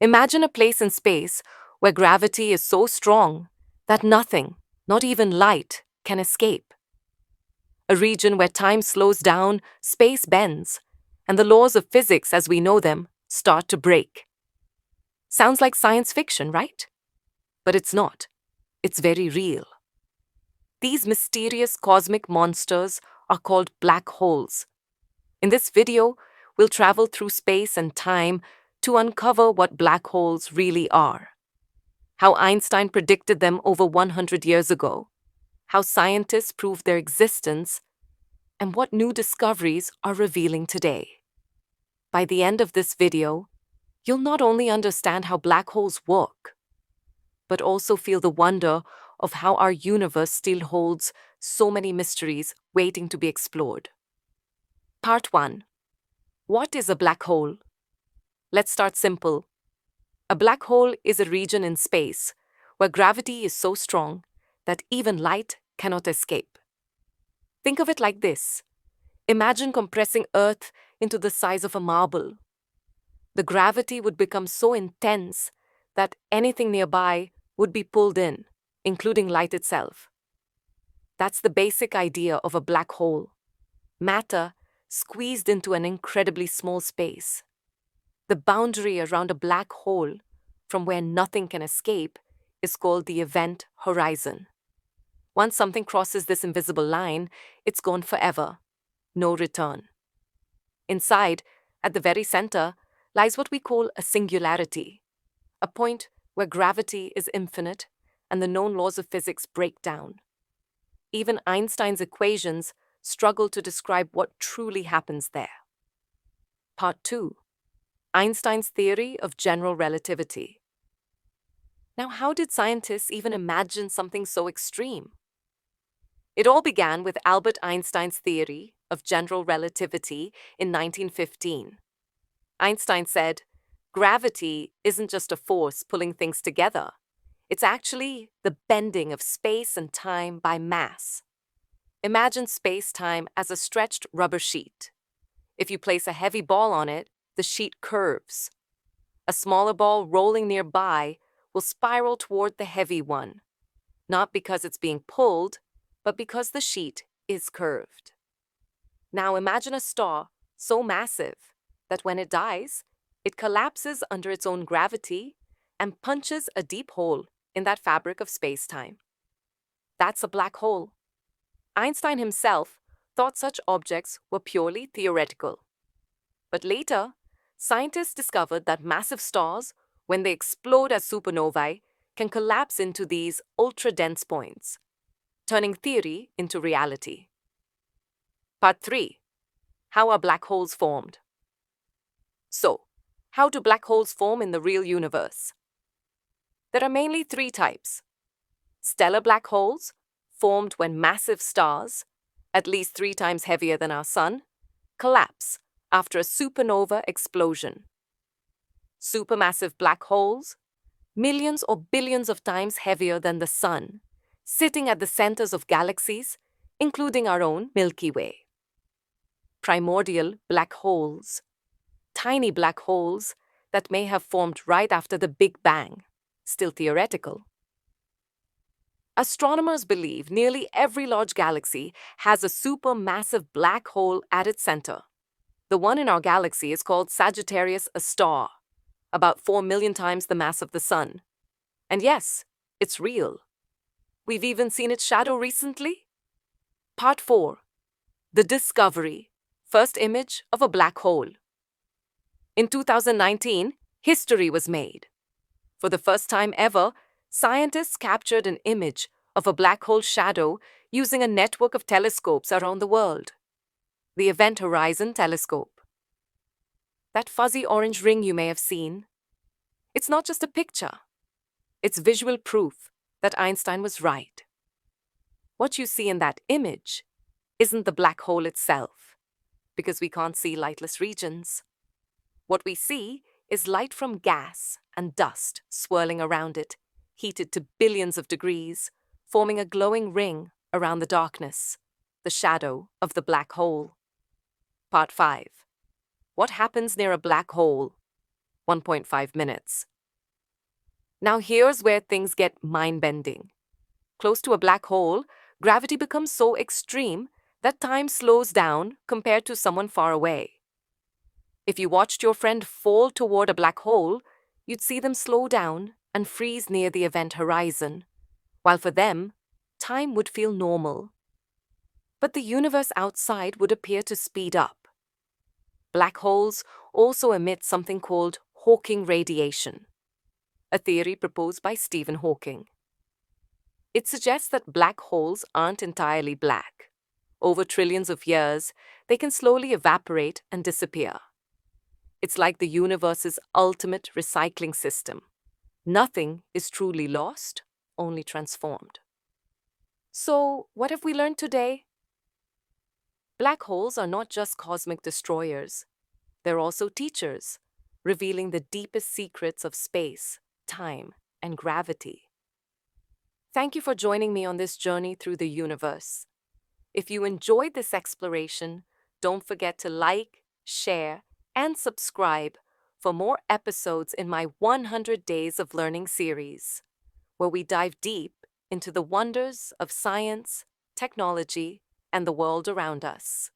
Imagine a place in space where gravity is so strong that nothing, not even light, can escape. A region where time slows down, space bends, and the laws of physics as we know them start to break. Sounds like science fiction, right? But it's not. It's very real. These mysterious cosmic monsters are called black holes. In this video, we'll travel through space and time to uncover what black holes really are. How Einstein predicted them over 100 years ago, how scientists proved their existence, and what new discoveries are revealing today. By the end of this video, you'll not only understand how black holes work, but also feel the wonder of how our universe still holds so many mysteries waiting to be explored. Part 1. What is a black hole? Let's start simple. A black hole is a region in space where gravity is so strong that even light cannot escape. Think of it like this. Imagine compressing Earth into the size of a marble. The gravity would become so intense that anything nearby would be pulled in, including light itself. That's the basic idea of a black hole. Matter squeezed into an incredibly small space. The boundary around a black hole, from where nothing can escape, is called the event horizon. Once something crosses this invisible line, it's gone forever. No return. Inside, at the very center, lies what we call a singularity, a point where gravity is infinite and the known laws of physics break down. Even Einstein's equations struggle to describe what truly happens there. Part 2. Einstein's theory of general relativity. Now, how did scientists even imagine something so extreme? It all began with Albert Einstein's theory of general relativity in 1915. Einstein said, gravity isn't just a force pulling things together. It's actually the bending of space and time by mass. Imagine space-time as a stretched rubber sheet. If you place a heavy ball on it, the sheet curves. A smaller ball rolling nearby will spiral toward the heavy one, not because it's being pulled, but because the sheet is curved. Now imagine a star so massive that when it dies, it collapses under its own gravity and punches a deep hole in that fabric of space-time. That's a black hole. Einstein himself thought such objects were purely theoretical. But later, scientists discovered that massive stars, when they explode as supernovae, can collapse into these ultra-dense points, turning theory into reality. Part 3. How are black holes formed? So, how do black holes form in the real universe? There are mainly 3 types. Stellar black holes, formed when massive stars, at least 3 times heavier than our Sun, collapse after a supernova explosion. Supermassive black holes, millions or billions of times heavier than the Sun, sitting at the centers of galaxies, including our own Milky Way. Primordial black holes, tiny black holes that may have formed right after the Big Bang, still theoretical. Astronomers believe nearly every large galaxy has a supermassive black hole at its center. The one in our galaxy is called Sagittarius, a star, about 4 million times the mass of the Sun. And yes, it's real. We've even seen its shadow recently. Part 4. The discovery, first image of a black hole. In 2019, history was made. For the first time ever, scientists captured an image of a black hole shadow using a network of telescopes around the world. The Event Horizon telescope. That fuzzy orange ring you may have seen, it's not just a picture. It's visual proof that Einstein was right. What you see in that image isn't the black hole itself, because we can't see lightless regions. What we see is light from gas and dust swirling around it, heated to billions of degrees, forming a glowing ring around the darkness, the shadow of the black hole. Part 5. What happens near a black hole? 1.5 minutes. Now, here's where things get mind bending. Close to a black hole, gravity becomes so extreme that time slows down compared to someone far away. If you watched your friend fall toward a black hole, you'd see them slow down and freeze near the event horizon, while for them, time would feel normal. But the universe outside would appear to speed up. Black holes also emit something called Hawking radiation, a theory proposed by Stephen Hawking. It suggests that black holes aren't entirely black. Over trillions of years, they can slowly evaporate and disappear. It's like the universe's ultimate recycling system. Nothing is truly lost, only transformed. So, what have we learned today? Black holes are not just cosmic destroyers. They're also teachers, revealing the deepest secrets of space, time, and gravity. Thank you for joining me on this journey through the universe. If you enjoyed this exploration, don't forget to like, share, and subscribe for more episodes in my 100 Days of Learning series, where we dive deep into the wonders of science, technology, and the world around us.